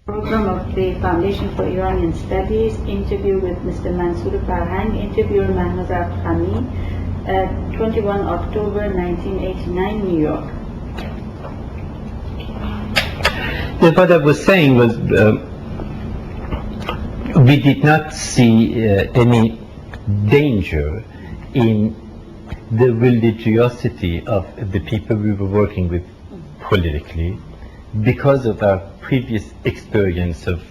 Program of the Foundation for Iranian Studies, interview with Mr. Mansour Farhang, interviewer Mahnaz Khami, 21 October 1989, New York. What I was saying was we did not see any danger in the religiosity of the people we were working with politically, because of our previous experience of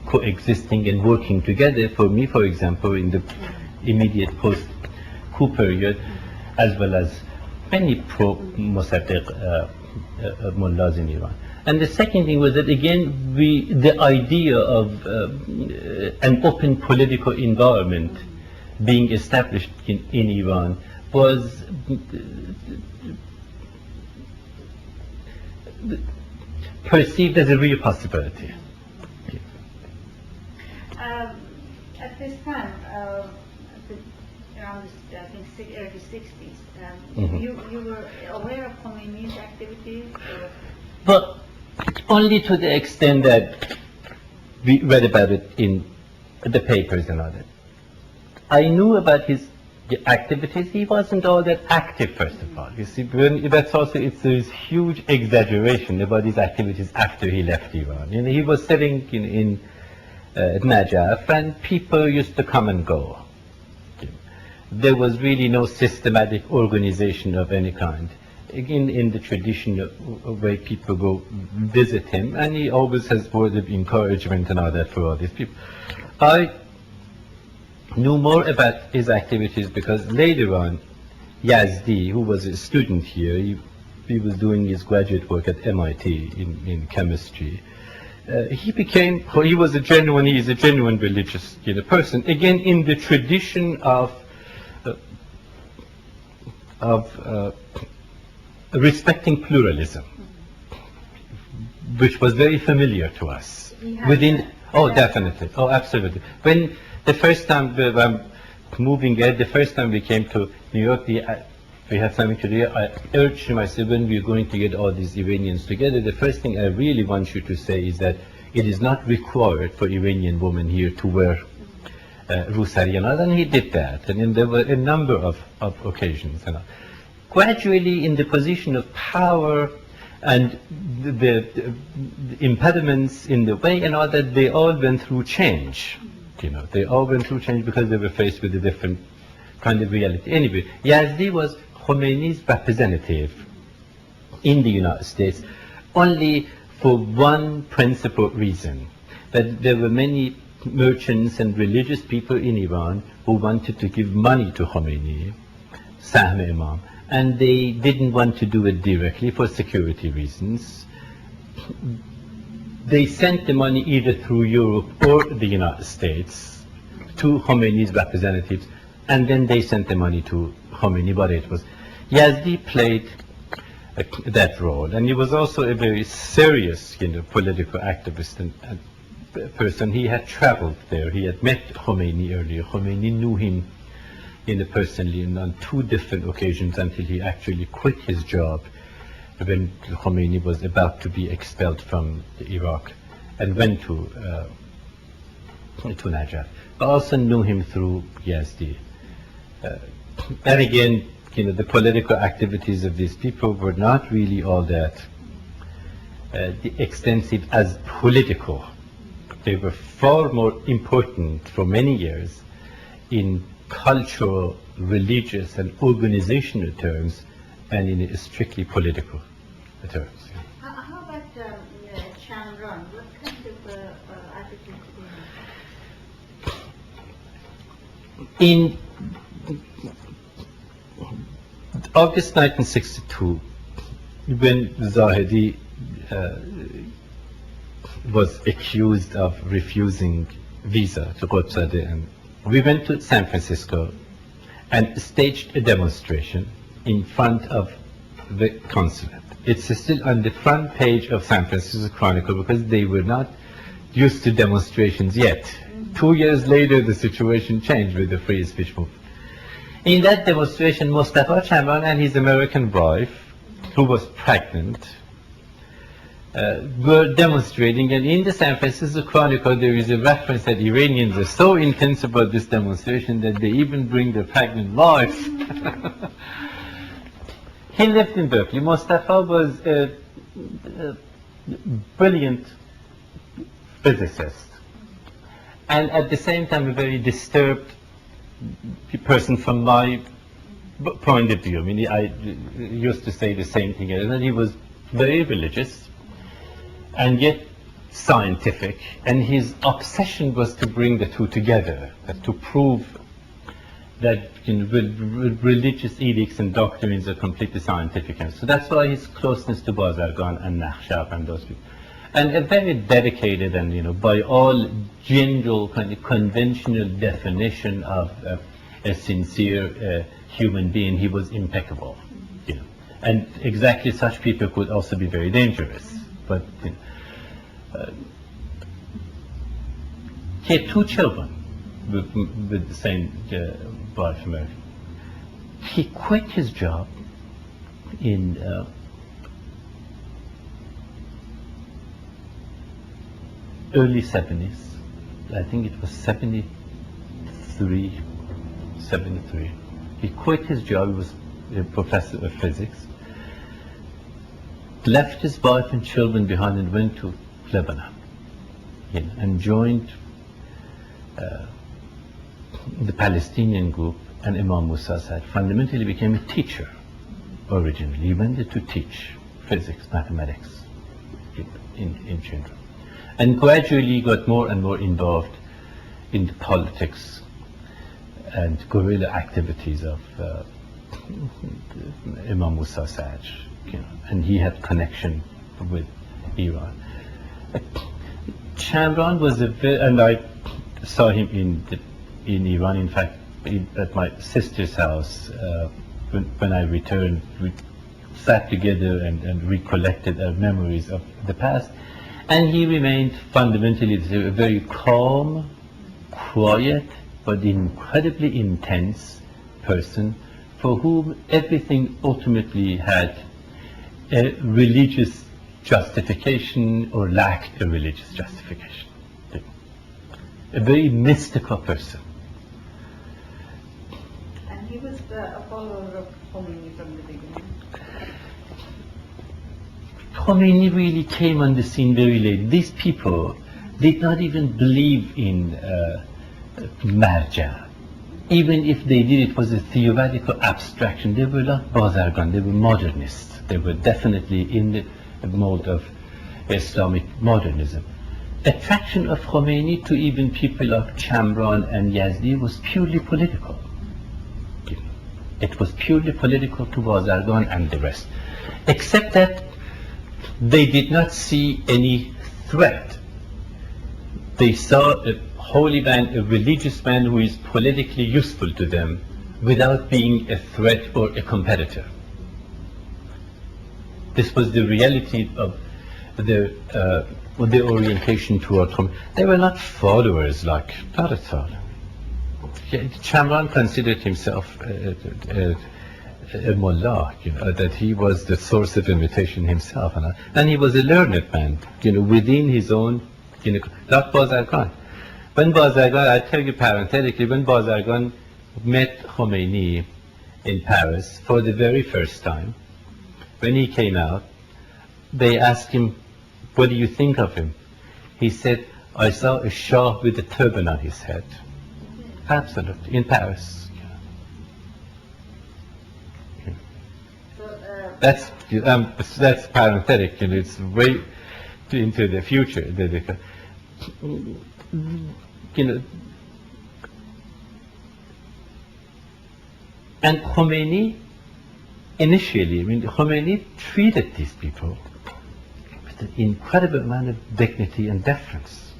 coexisting and working together. For me, for example, in the immediate post-coup period, as well as many pro-Mossadegh mullahs in Iran. And the second thing was that, again, the idea of an open political environment being established in Iran was perceived as a real possibility. At this time, around I think early 60s, you were aware of Khomeini's activities? But only to the extent that we read about it in the papers and all that. I knew about his activities. He wasn't all that active, first of all. You see, that's also, it's this huge exaggeration about his activities after he left Iran. You know, he was sitting in Najaf, and people used to come and go. There was really no systematic organization of any kind. Again, in the tradition of way people go visit him, and he always has words of encouragement and all that for all these people. I knew more about his activities because later on, Yazdi, who was a student here, he was doing his graduate work at MIT in chemistry. He was a genuine religious person, again in the tradition of respecting pluralism, which was very familiar to us. Definitely, absolutely. When the first time moving here, the first time we came to New York, we had something to do. I urged him, I said, when we're going to get all these Iranians together, the first thing I really want you to say is that it is not required for Iranian women here to wear Rusari and all, and he did that. And then there were a number of occasions. Gradually, in the position of power and the impediments in the way and all that, they all went through change. They all went through change because they were faced with a different kind of reality. Anyway, Yazdi was Khomeini's representative in the United States only for one principal reason, that there were many merchants and religious people in Iran who wanted to give money to Khomeini, Sahm Imam, and they didn't want to do it directly for security reasons. They sent the money either through Europe or the United States to Khomeini's representatives, and then they sent the money to Khomeini, but it was. Yazdi played that role, and he was also a very serious political activist and person. He had traveled there. He had met Khomeini earlier. Khomeini knew him personally on two different occasions until he actually quit his job when Khomeini was about to be expelled from Iraq and went to Najaf. I also knew him through Yazdi. And again, the political activities of these people were not really all that extensive as political. They were far more important for many years in cultural, religious, and organizational terms, and in strictly political terms. How about Chamran? What kind of attitude did he have? In August 1962, when Zahedi was accused of refusing visa to Qudsade, and we went to San Francisco and staged a demonstration in front of the consulate. It's still on the front page of San Francisco Chronicle because they were not used to demonstrations yet. 2 years later, the situation changed with the free speech movement. In that demonstration, Mustafa Chamran and his American wife, who was pregnant, were demonstrating, and in the San Francisco Chronicle there is a reference that Iranians are so intense about this demonstration that they even bring their pregnant wives. He lived in Berkeley. Mustafa was a brilliant physicist, and at the same time a very disturbed person from my point of view. I mean, I used to say the same thing, that he was very religious and yet scientific, and his obsession was to bring the two together, to prove that religious edicts and doctrines are completely scientific. And so that's why his closeness to Bazargan and Nakhshab and those people. And a very dedicated and, by all general kind of conventional definition of a sincere human being, he was impeccable. And exactly such people could also be very dangerous. But he had two children with the same wife and marriage. He quit his job in early 70s. I think it was 73. He quit his job. He was a professor of physics. Left his wife and children behind and went to Lebanon, and joined the Palestinian group and Imam Musa Saad. Fundamentally became a teacher originally. He went there to teach physics, mathematics in children. And gradually got more and more involved in the politics and guerrilla activities of Imam Musa Saad. And he had connection with Iran. Chamran was and I saw him in Iran. In fact, at my sister's house when I returned, we sat together and recollected our memories of the past. And he remained fundamentally a very calm, quiet, but incredibly intense person for whom everything ultimately had a religious justification or lacked a religious justification. A very mystical person. And he was a follower of Khomeini from the beginning. Khomeini really came on the scene very late. These people did not even believe in marja. Even if they did, it was a theoretical abstraction. They were not Bazargan, they were modernists. They were definitely in the mode of Islamic modernism. Attraction of Khomeini to even people of Chamran and Yazdi was purely political. It was purely political to Bazargan and the rest. Except that they did not see any threat. They saw a holy man, a religious man who is politically useful to them without being a threat or a competitor. This was the reality of the orientation toward Khomeini. They were not followers not at all. Chamran considered himself a mullah, that he was the source of imitation himself, and he was a learned man, within his own, not Bazargan. When Bazargan, I tell you parenthetically, when Bazargan met Khomeini in Paris for the very first time, when he came out, they asked him, "What do you think of him?" He said, "I saw a Shah with a turban on his head." Absolutely, in Paris. That's parenthetic, it's way into the future. And Khomeini, initially, Khomeini treated these people with an incredible amount of dignity and deference.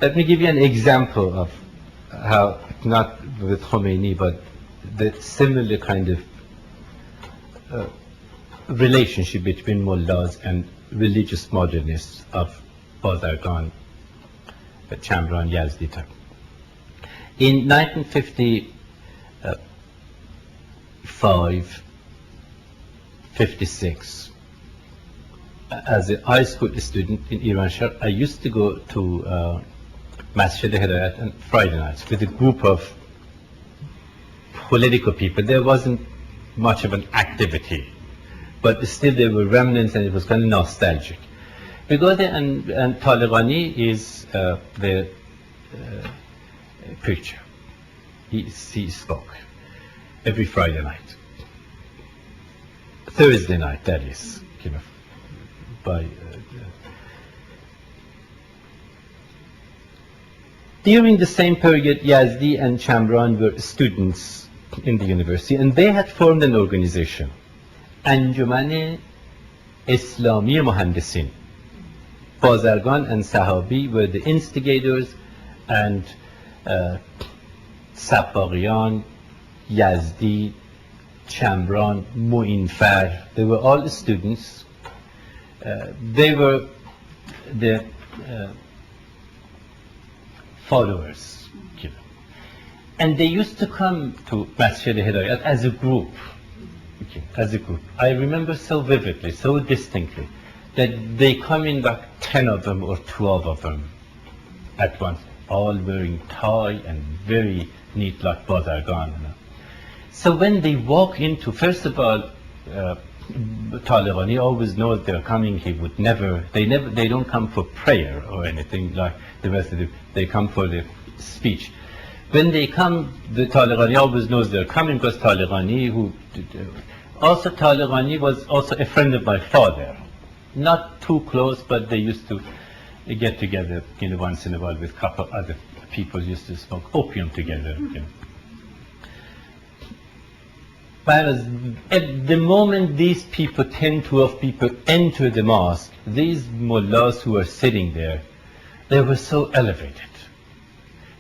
Let me give you an example of how, not with Khomeini, but the similar kind of relationship between mullahs and religious modernists of Bazargan, Chamran, Yazdi time. In 1955, 56, as a high school student in Iran Shah, I used to go to Masjid Hidayat on Friday nights with a group of political people. There wasn't much of an activity, but still there were remnants and it was kind of nostalgic. We go there and Taleghani is the preacher. He spoke every Friday night. Thursday night, that is, by during the same period, Yazdi and Chamran were students in the university, and they had formed an organization, Anjuman Islami Muhandisin. Bazargan and Sahabi were the instigators, and Sabbaghian, Yazdi, Chamran, Mu'infar, they were all students. They were the followers. And they used to come to Masjid Hidayat as a group. As a group. I remember so vividly, so distinctly, that they come in like 10 of them or 12 of them at once, all wearing tie and very neat like Bazargan. So when they walk into, first of all, Taleghani always knows they're coming. He would never, they don't come for prayer or anything like the rest of them. They come for the speech. When they come, the Taleghani always knows they're coming because Taleghani, Taleghani was also a friend of my father. Not too close, but they used to get together, once in a while with a couple other people used to smoke opium together. But at the moment these people, 10, 12 people, enter the mosque, these mullahs who are sitting there, they were so elevated.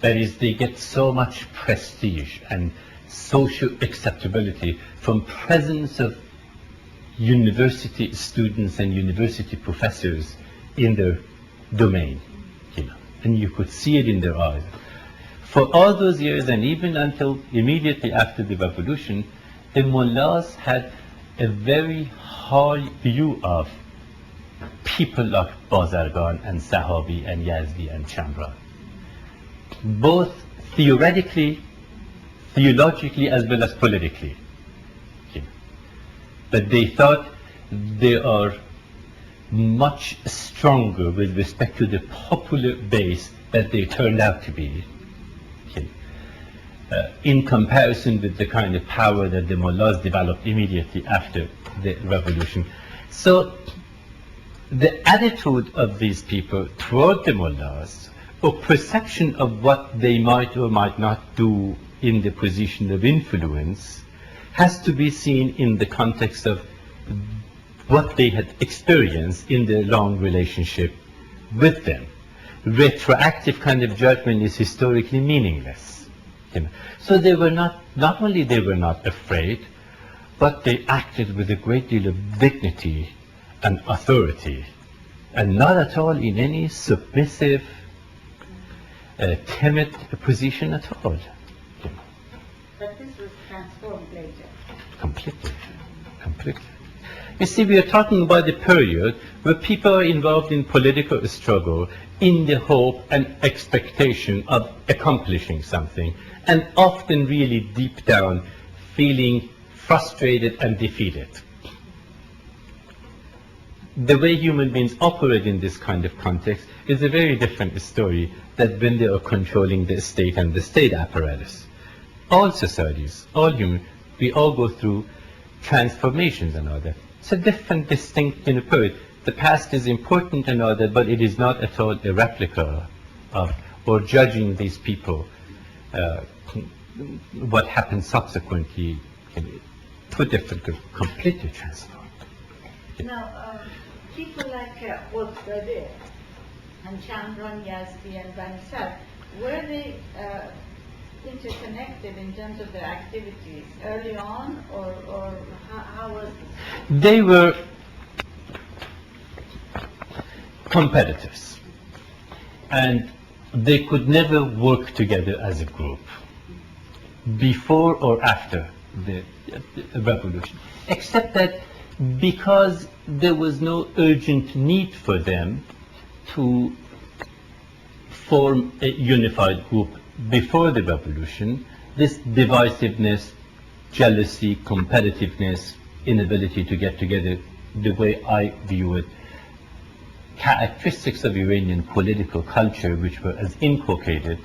That is, they get so much prestige and social acceptability from presence of university students and university professors in their domain, and you could see it in their eyes. For all those years, and even until immediately after the revolution, the mullahs had a very high view of people like Bazargan and Sahabi and Yazdi and Chamran, both theoretically, theologically, as well as politically. But they thought they are much stronger with respect to the popular base that they turned out to be, in comparison with the kind of power that the mullahs developed immediately after the revolution. So the attitude of these people toward the mullahs, or perception of what they might or might not do in the position of influence, has to be seen in the context of what they had experienced in their long relationship with them. Retroactive kind of judgment is historically meaningless. So they were not only they were not afraid, but they acted with a great deal of dignity and authority, and not at all in any submissive, timid position at all. But this was transformed later. Completely. You see, we are talking about the period where people are involved in political struggle in the hope and expectation of accomplishing something, and often really deep down feeling frustrated and defeated. The way human beings operate in this kind of context is a very different story than when they are controlling the state and the state apparatus. All societies, all human, we all go through transformations and all that. It's a different, distinct period. The past is important and all that, but it is not at all a replica of, or judging these people, what happened subsequently, two different, completely transformed. Now, people like Wolf-Gadir and Chamran, Yazdi and Banisar, were they interconnected in terms of their activities early on, or how was this? They were competitors, and they could never work together as a group before or after the revolution, except that because there was no urgent need for them to form a unified group before the revolution, this divisiveness, jealousy, competitiveness, inability to get together, the way I view it, characteristics of Iranian political culture which were as inculcated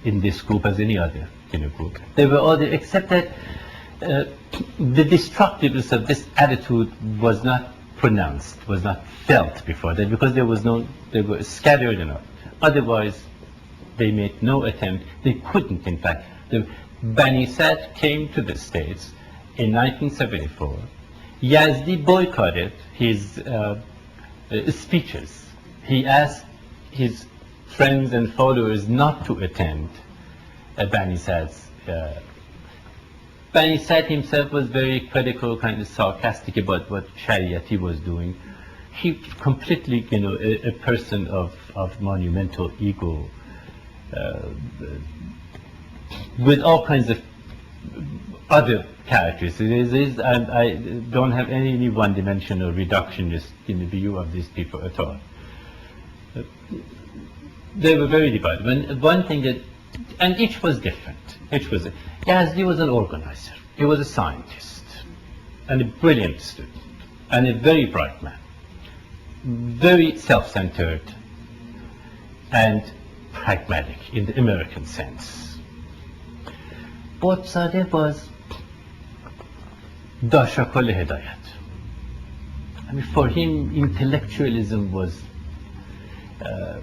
in this group as any other group. They were all there, except that the destructiveness of this attitude was not pronounced, was not felt before that, because they were scattered enough. Otherwise, they made no attempt. They couldn't, in fact. The Bani Sad came to the States in 1974. Yazdi boycotted his speeches. He asked his friends and followers not to attend Bani Sad's. Bani Sad himself was very critical, kind of sarcastic about what Shariati was doing. He completely, a person of monumental ego, with all kinds of other characters. I don't have any one-dimensional reductionist view of these people at all. They were very divided. One thing that, and each was different. Yazdi was an organizer. He was a scientist, and a brilliant student, and a very bright man. Very self-centered and pragmatic in the American sense. Bozadeh was Dashakol Hidayat. I mean, for him, intellectualism was a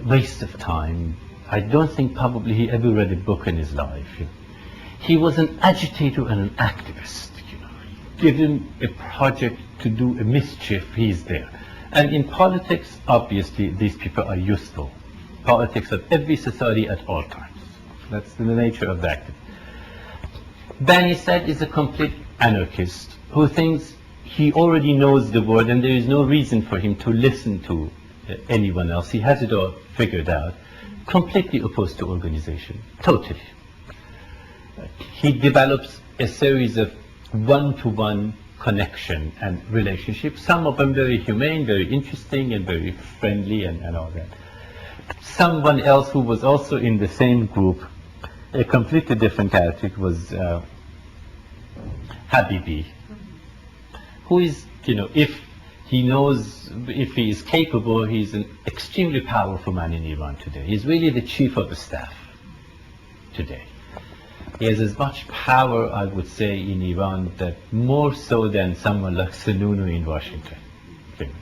waste of time. I don't think probably he ever read a book in his life. He was an agitator and an activist. Give him a project to do a mischief, he's there. And in politics, obviously, these people are useful. Politics of every society at all times. That's the nature of the activist. Bani Sad is a complete anarchist who thinks he already knows the world and there is no reason for him to listen to anyone else. He has it all figured out. Completely opposed to organization. Totally. He develops a series of one-to-one connection and relationships, some of them very humane, very interesting, and very friendly, and all that. Someone else who was also in the same group, a completely different character, was Habibi, who is, if he knows, if he is capable, he's an extremely powerful man in Iran today. He's really the chief of the staff today. He has as much power, I would say, in Iran, that more so than someone like Sununu in Washington.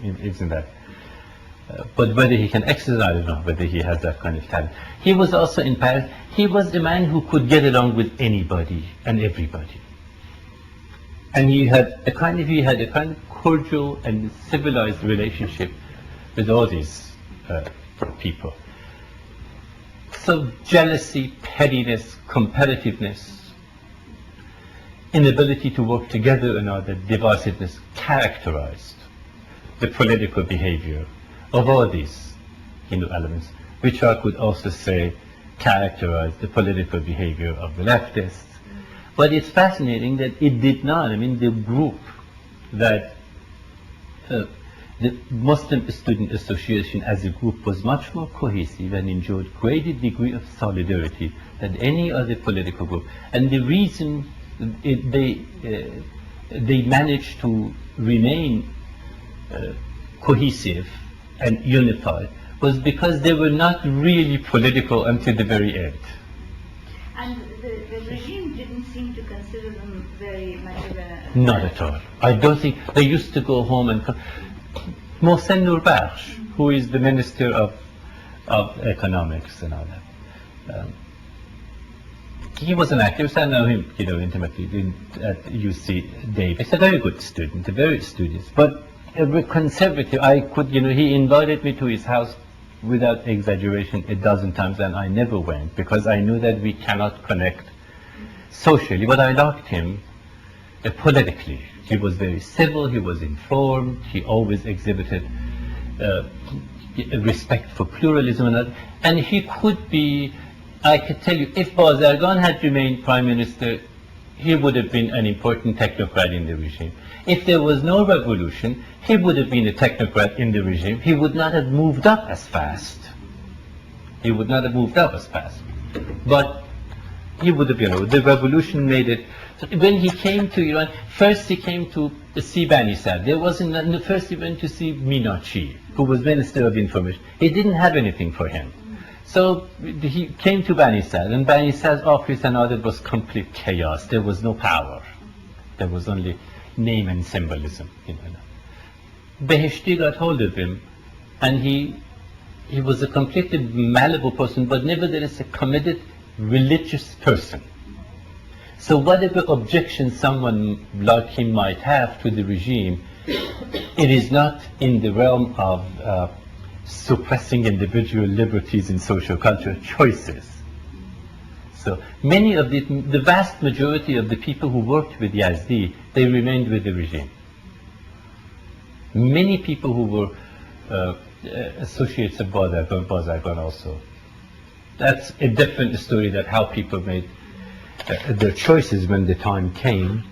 Isn't that? But whether he can exercise, I don't know, whether he has that kind of talent. He was also in Paris. He was a man who could get along with anybody and everybody. And he had a kind of cordial and civilized relationship with all these people. So jealousy, pettiness, competitiveness, inability to work together and all that, divisiveness characterized the political behavior of all these elements, which I could also say characterize the political behavior of the leftists. But it's fascinating that it did not. I mean, the group that the Muslim Student Association as a group was much more cohesive and enjoyed greater degree of solidarity than any other political group. And the reason they managed to remain cohesive and unified was because they were not really political until the very end. And the regime didn't seem to consider them very much of a... Not at all. I don't think... They used to go home and... Mohsen Nourbakhsh, who is the Minister of Economics and all that. He was an activist. I know him, intimately at UC Davis. A very good student, a very studious, but a conservative. He invited me to his house without exaggeration 12 times, and I never went because I knew that we cannot connect socially. But I liked him politically. He was very civil, he was informed, he always exhibited respect for pluralism, and he could be, I could tell you, if Bazargan had remained Prime Minister, he would have been an important technocrat in the regime. If there was no revolution, he would have been a technocrat in the regime. He would not have moved up as fast. He would not have moved up as fast. But he would have, the revolution made it. So when he came to Iran, first he came to see Bani Sad. There wasn't, first he went to see Minachi, who was Minister of Information. He didn't have anything for him. So he came to Bani Sad, and Bani Sad's office and all that was complete chaos. There was no power. There was only name and symbolism. Beheshti got hold of him, and he was a completely malleable person, but nevertheless a committed religious person. So whatever objection someone like him might have to the regime, it is not in the realm of suppressing individual liberties and social cultural choices. So many of the vast majority of the people who worked with Yazdi, they remained with the regime. Many people who were associates of Bazargan also. That's a different story, that how people made their choices when the time came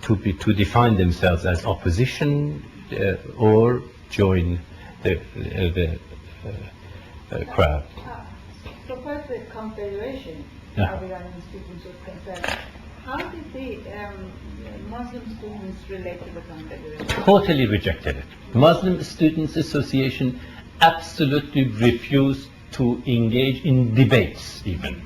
to define themselves as opposition or join the crowd. So far as the Confederation of Iranian students was concerned, how did the Muslim students relate to the Confederation? Totally rejected it. Muslim Students Association absolutely refused to engage in debates even.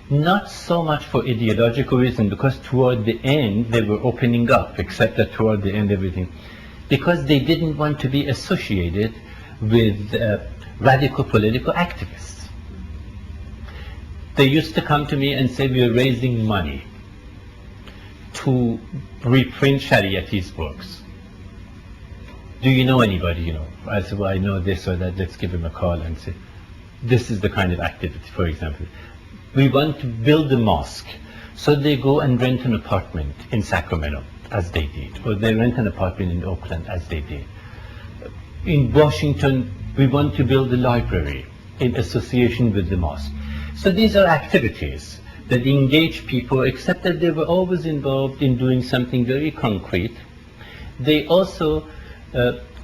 Not so much for ideological reasons, because toward the end they were opening up, except that toward the end everything, because they didn't want to be associated with radical political activists. They used to come to me and say, we are raising money to reprint Shariati's books. Do you know anybody, I said, well, I know this or that, let's give him a call and say, this is the kind of activity, for example. We want to build a mosque. So they go and rent an apartment in Sacramento, as they did, or they rent an apartment in Oakland, as they did. In Washington, we want to build a library in association with the mosque. So these are activities that engage people, except that they were always involved in doing something very concrete. They also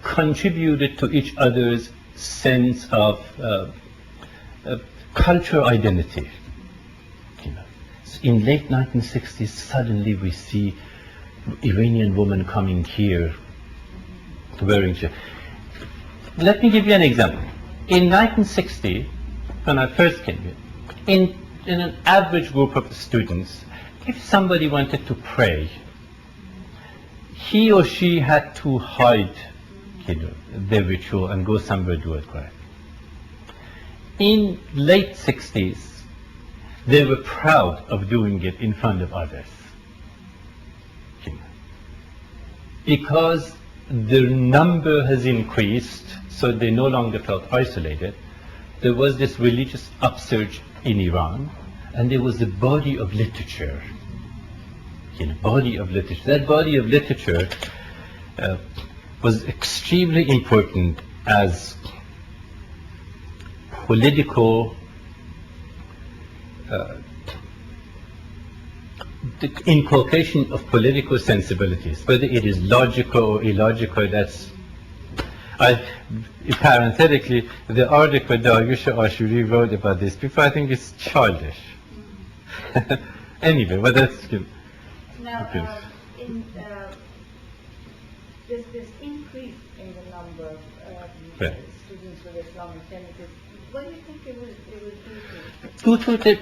contributed to each other's sense of cultural identity. In late 1960s, suddenly we see Iranian women coming here wearing. Let me give you an example. In 1960, when I first came here, in an average group of students, if somebody wanted to pray, he or she had to hide their ritual and go somewhere to it. In late 60s, they were proud of doing it in front of others. Because their number has increased, so they no longer felt isolated. There was this religious upsurge in Iran, and there was a body of literature. Body of literature. That body of literature was extremely important as political the inculcation of political sensibilities, whether it is logical or illogical. That's parenthetically, the article Dariush Ashuri wrote about this before, I think it's childish. Anyway, but that's good. Now, this increase in the number of students with Islamic tendencies, what do you think it was due to?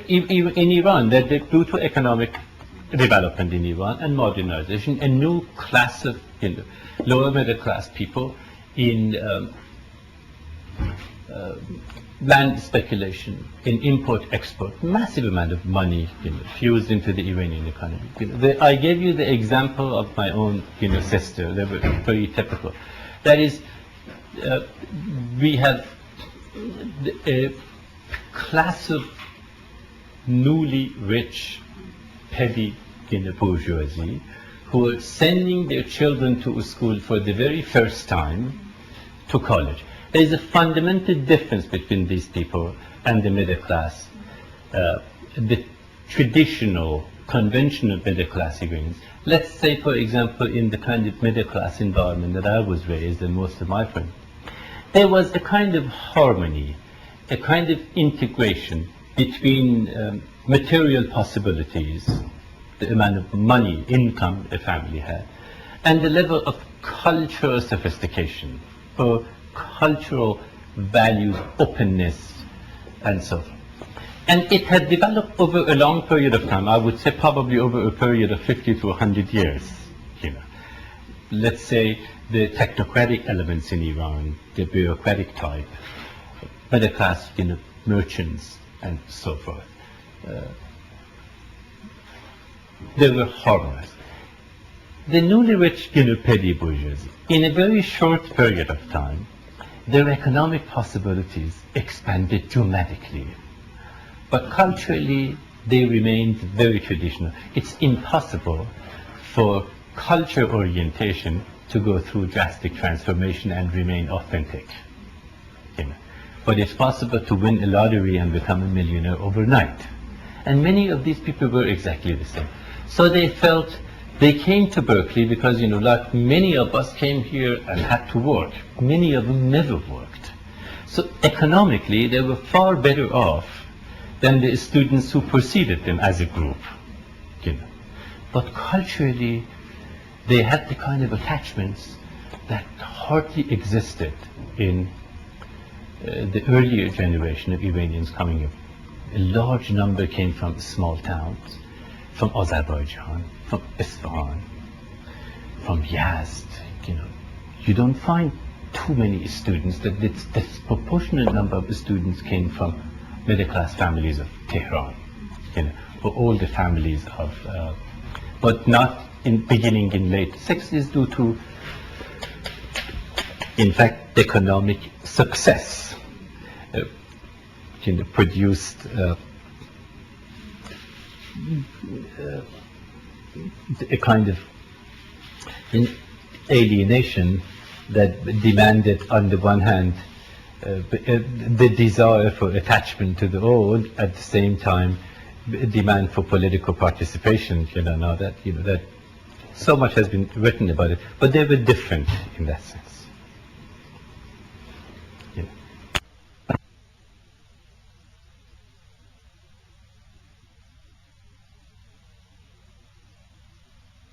In Iran, due to economic development in Iran and modernization, a new class of lower middle class people in land speculation, in import-export, massive amount of money fused into the Iranian economy. I gave you the example of my own sister. They were very typical. That is, we have a class of newly rich, petty bourgeoisie who are sending their children to a school for the very first time, to college. There is a fundamental difference between these people and the middle class. The traditional conventional middle class Iranians. Let's say, for example, in the kind of middle class environment that I was raised and most of my friends, there was a kind of harmony, a kind of integration between material possibilities, the amount of money, income a family had, and the level of cultural sophistication, or cultural values, openness, and so forth. And it had developed over a long period of time. I would say probably over a period of 50 to 100 years. Let's say the technocratic elements in Iran, the bureaucratic type, middle class, merchants, and so forth. They were harmonized. The newly rich, petty bourgeoisie, in a very short period of time, their economic possibilities expanded dramatically. But culturally, they remained very traditional. It's impossible for culture orientation to go through drastic transformation and remain authentic. But it's possible to win a lottery and become a millionaire overnight. And many of these people were exactly the same. So they felt they came to Berkeley because, like many of us came here and had to work. Many of them never worked. So economically, they were far better off than the students who preceded them as a group. But culturally, they had the kind of attachments that hardly existed in the earlier generation of Iranians coming up. A large number came from small towns, from Azerbaijan, from Isfahan, from Yazd. You don't find too many students. The disproportionate number of students came from middle-class families of Tehran, or all the families of, but not beginning in late 60s due to, in fact, economic success produced a kind of alienation that demanded, on the one hand, the desire for attachment to the old, at the same time, demand for political participation. Now that that so much has been written about it, but they were different in that sense.